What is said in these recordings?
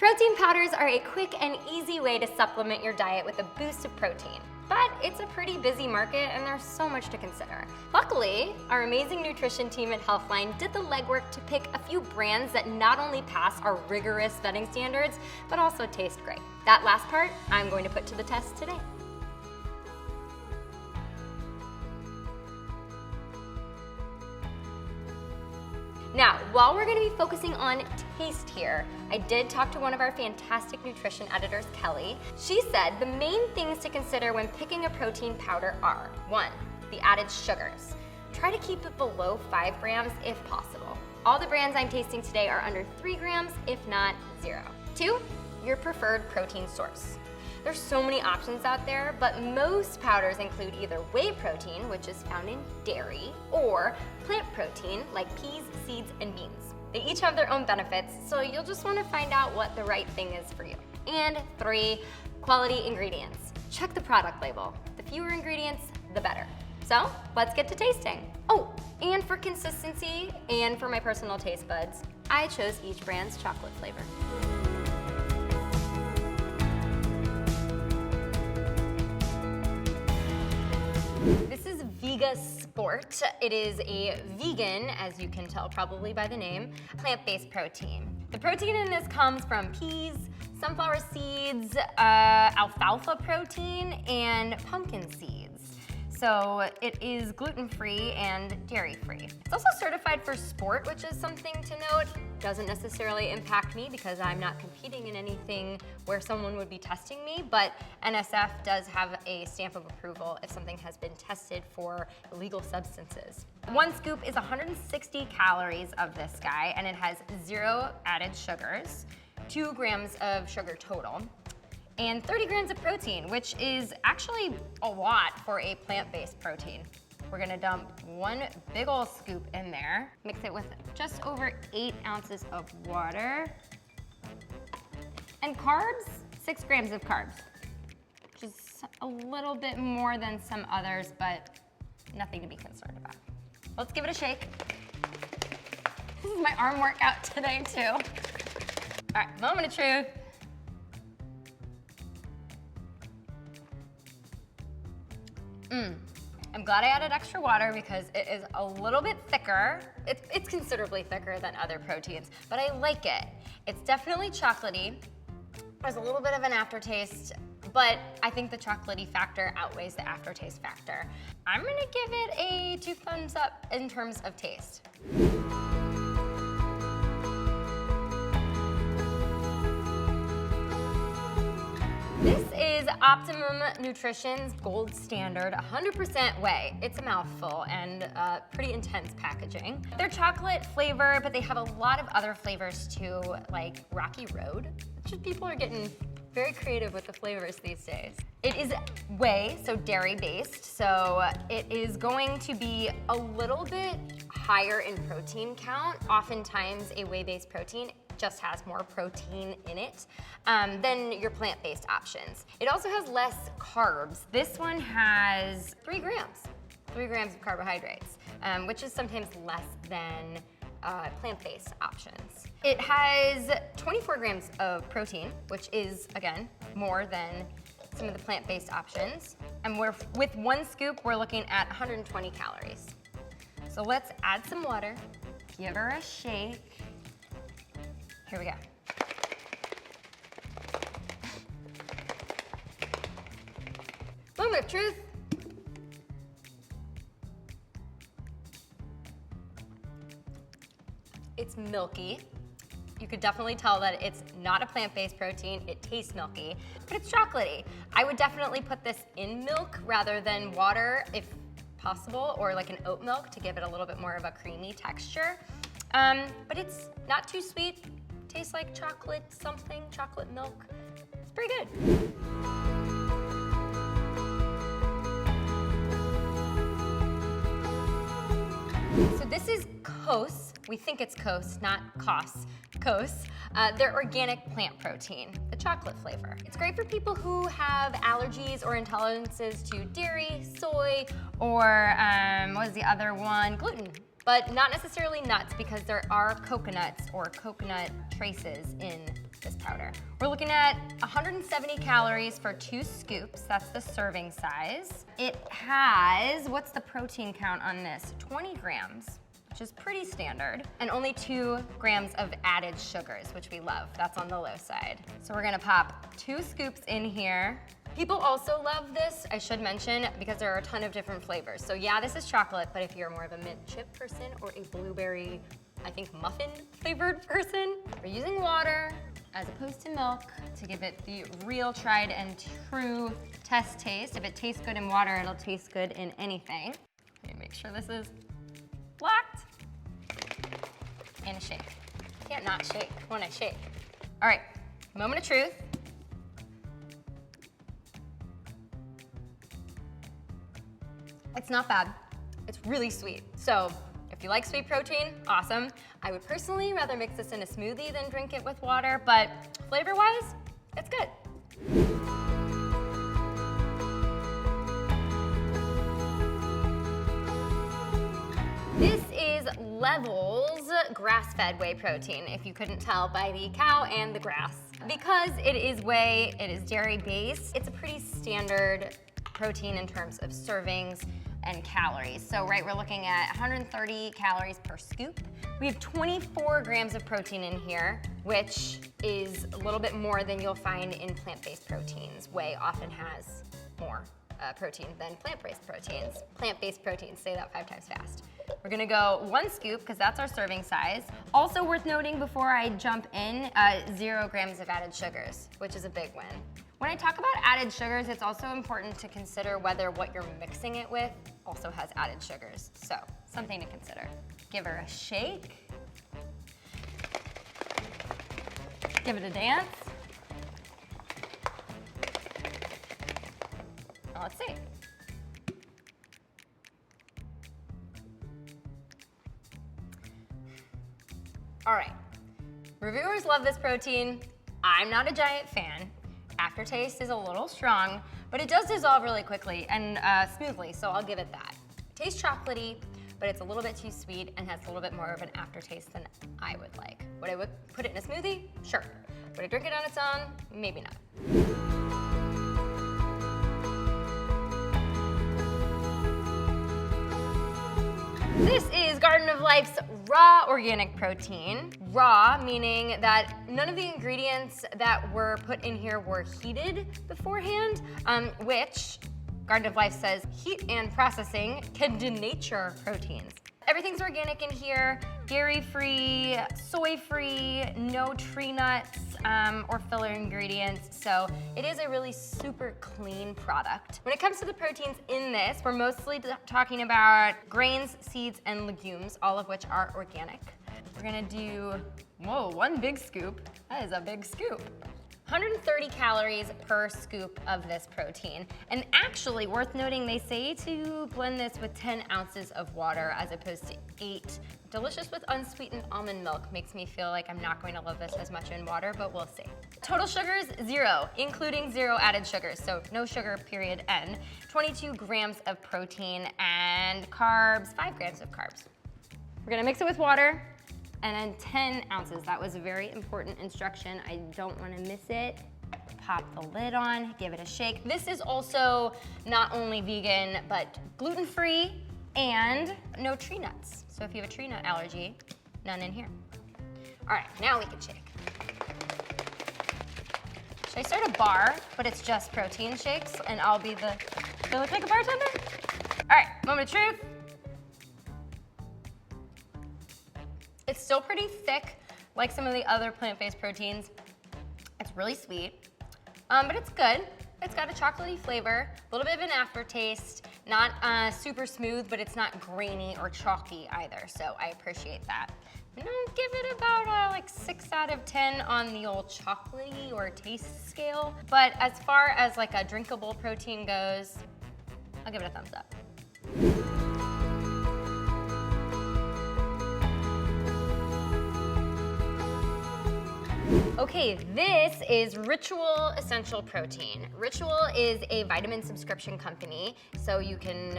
Protein powders are a quick and easy way to supplement your diet with a boost of protein. But it's a pretty busy market and there's so much to consider. Luckily, our amazing nutrition team at Healthline did the legwork to pick a few brands that not only pass our rigorous vetting standards, but also taste great. That last part, I'm going to put to the test today. Now, while we're gonna be focusing on taste here, I did talk to one of our fantastic nutrition editors, Kelly. She said the main things to consider when picking a protein powder are: 1, the added sugars. Try to keep it below 5 grams if possible. All the brands I'm tasting today are under 3 grams, if not 0. 2, your preferred protein source. There's so many options out there, but most powders include either whey protein, which is found in dairy, or plant protein, like peas, seeds, and beans. They each have their own benefits, so you'll just want to find out what the right thing is for you. And 3, quality ingredients. Check the product label. The fewer ingredients, the better. So let's get to tasting. Oh, and for consistency and for my personal taste buds, I chose each brand's chocolate flavor. This is Vega Sport. It is a vegan, as you can tell probably by the name, plant-based protein. The protein in this comes from peas, sunflower seeds, alfalfa protein, and pumpkin seeds. So it is gluten-free and dairy-free. It's also certified for sport, which is something to note. Doesn't necessarily impact me because I'm not competing in anything where someone would be testing me, but NSF does have a stamp of approval if something has been tested for illegal substances. 1 scoop is 160 calories of this guy, and it has 0 added sugars, 2 grams of sugar total, and 30 grams of protein, which is actually a lot for a plant-based protein. We're gonna dump 1 big ol' scoop in there, mix it with just over 8 ounces of water. And carbs, 6 grams of carbs, which is a little bit more than some others, but nothing to be concerned about. Let's give it a shake. This is my arm workout today too. All right, moment of truth. I'm glad I added extra water because it is a little bit thicker. It's considerably thicker than other proteins, but I like it. It's definitely chocolatey. There's a little bit of an aftertaste, but I think the chocolatey factor outweighs the aftertaste factor. I'm gonna give it a 2 thumbs up in terms of taste. This is Optimum Nutrition's Gold Standard 100% whey. It's a mouthful and pretty intense packaging. They're chocolate flavor, but they have a lot of other flavors too, like Rocky Road. Just people are getting very creative with the flavors these days. It is whey, so dairy-based, so it is going to be a little bit higher in protein count. Oftentimes, a whey-based protein just has more protein in it than your plant-based options. It also has less carbs. This one has 3 grams of carbohydrates, which is sometimes less than plant-based options. It has 24 grams of protein, which is, again, more than some of the plant-based options. And with 1 scoop, we're looking at 120 calories. So let's add some water, give her a shake. Here we go. Moment of truth. It's milky. You could definitely tell that it's not a plant-based protein. It tastes milky, but it's chocolatey. I would definitely put this in milk rather than water if possible, or like an oat milk to give it a little bit more of a creamy texture. But it's not too sweet. Tastes like chocolate something, chocolate milk. It's pretty good. So this is KOS. We think it's KOS, not KOS. KOS. They're organic plant protein, the chocolate flavor. It's great for people who have allergies or intolerances to dairy, soy, or what is the other one? Gluten. But not necessarily nuts, because there are coconuts or coconut traces in this powder. We're looking at 170 calories for 2 scoops. That's the serving size. It has, what's the protein count on this? 20 grams, which is pretty standard, and only 2 grams of added sugars, which we love. That's on the low side. So we're gonna pop 2 scoops in here. People also love this, I should mention, because there are a ton of different flavors. So yeah, this is chocolate, but if you're more of a mint chip person or a blueberry, I think muffin flavored person, we're using water as opposed to milk to give it the real tried and true test taste. If it tastes good in water, it'll taste good in anything. Let me make sure this is locked. And a shake. Can't not shake when I shake. All right, moment of truth. It's not bad. It's really sweet. So if you like sweet protein, awesome. I would personally rather mix this in a smoothie than drink it with water, but flavor-wise, it's good. This is Levels Grass Fed Whey Protein, if you couldn't tell by the cow and the grass. Because it is whey, it is dairy-based, it's a pretty standard protein in terms of servings and calories. So we're looking at 130 calories per scoop. We have 24 grams of protein in here, which is a little bit more than you'll find in plant-based proteins. Whey often has more protein than plant-based proteins. Plant-based proteins, say that 5 times fast. We're gonna go 1 scoop, because that's our serving size. Also worth noting before I jump in, 0 grams of added sugars, which is a big win. When I talk about added sugars, it's also important to consider whether what you're mixing it with also has added sugars. So, something to consider. Give her a shake. Give it a dance. Now let's see. All right, reviewers love this protein. I'm not a giant fan. Aftertaste is a little strong, but it does dissolve really quickly and smoothly, so I'll give it that. It tastes chocolatey, but it's a little bit too sweet and has a little bit more of an aftertaste than I would like. Would I put it in a smoothie? Sure. Would I drink it on its own? Maybe not. This is Garden of Life's raw organic protein. Raw, meaning that none of the ingredients that were put in here were heated beforehand, which Garden of Life says heat and processing can denature proteins. Everything's organic in here, dairy-free, soy-free, no tree nuts or filler ingredients, so it is a really super clean product. When it comes to the proteins in this, we're mostly talking about grains, seeds, and legumes, all of which are organic. We're gonna do, whoa, 1 big scoop. That is a big scoop. 130 calories per scoop of this protein. And actually, worth noting, they say to blend this with 10 ounces of water as opposed to 8. Delicious with unsweetened almond milk. Makes me feel like I'm not going to love this as much in water, but we'll see. Total sugars, 0, including 0 added sugars, so no sugar, period, N. 22 grams of protein and carbs, 5 grams of carbs. We're gonna mix it with water. And then 10 ounces, that was a very important instruction. I don't wanna miss it. Pop the lid on, give it a shake. This is also not only vegan, but gluten-free and no tree nuts. So if you have a tree nut allergy, none in here. All right, now we can shake. Should I start a bar, but it's just protein shakes, and I'll be the, do I look like a bartender? All right, moment of truth. It's still pretty thick, like some of the other plant-based proteins. It's really sweet, but it's good. It's got a chocolatey flavor, a little bit of an aftertaste, not super smooth, but it's not grainy or chalky either, so I appreciate that. I'm gonna give it about like 6 out of 10 on the old chocolatey or taste scale, but as far as like a drinkable protein goes, I'll give it a thumbs up. Okay, this is Ritual Essential Protein. Ritual is a vitamin subscription company, so you can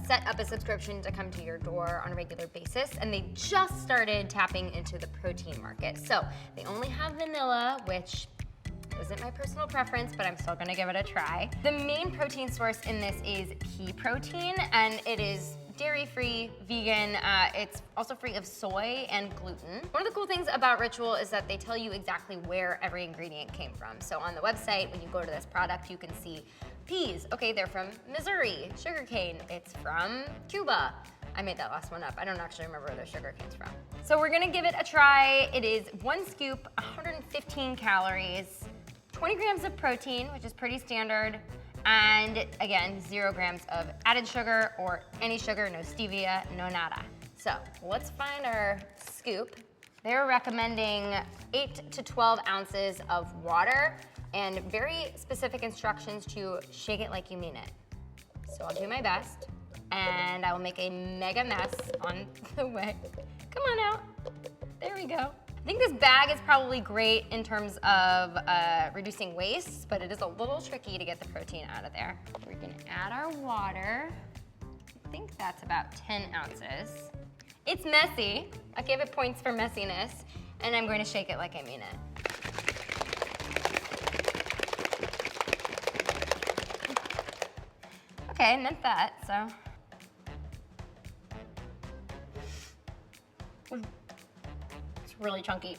set up a subscription to come to your door on a regular basis, and they just started tapping into the protein market. So they only have vanilla, which isn't my personal preference, but I'm still gonna give it a try. The main protein source in this is pea protein, and it is dairy-free, vegan. It's also free of soy and gluten. One of the cool things about Ritual is that they tell you exactly where every ingredient came from. So on the website, when you go to this product, you can see peas. Okay, they're from Missouri. Sugarcane, it's from Cuba. I made that last one up. I don't actually remember where the sugar cane's from. So we're gonna give it a try. It is 1 scoop, 115 calories, 20 grams of protein, which is pretty standard, and again, 0 grams of added sugar or any sugar, no stevia, no nada. So let's find our scoop. They're recommending 8 to 12 ounces of water and very specific instructions to shake it like you mean it. So I'll do my best, and I will make a mega mess on the way. Come on out. There we go. I think this bag is probably great in terms of reducing waste, but it is a little tricky to get the protein out of there. We're gonna add our water. I think that's about 10 ounces. It's messy. I gave it points for messiness, and I'm going to shake it like I mean it. Okay, I meant that, so. It's really chunky.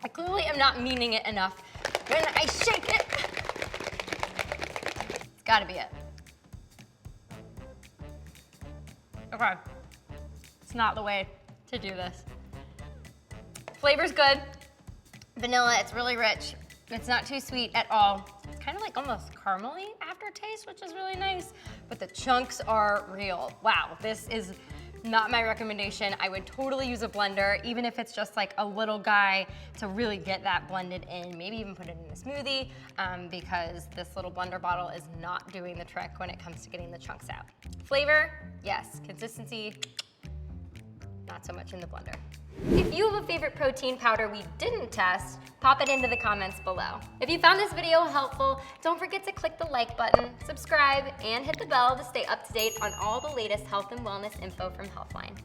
I clearly am not meaning it enough. When I shake it, it's gotta be it. Okay, it's not the way to do this. Flavor's good. Vanilla, it's really rich. It's not too sweet at all. It's kind of like almost caramely aftertaste, which is really nice, but the chunks are real. Wow, this is not my recommendation. I would totally use a blender, even if it's just like a little guy, to really get that blended in. Maybe even put it in a smoothie, because this little blender bottle is not doing the trick when it comes to getting the chunks out. Flavor, yes. Consistency, not so much in the blender. If you have a favorite protein powder we didn't test, pop it into the comments below. If you found this video helpful, don't forget to click the like button, subscribe, and hit the bell to stay up to date on all the latest health and wellness info from Healthline.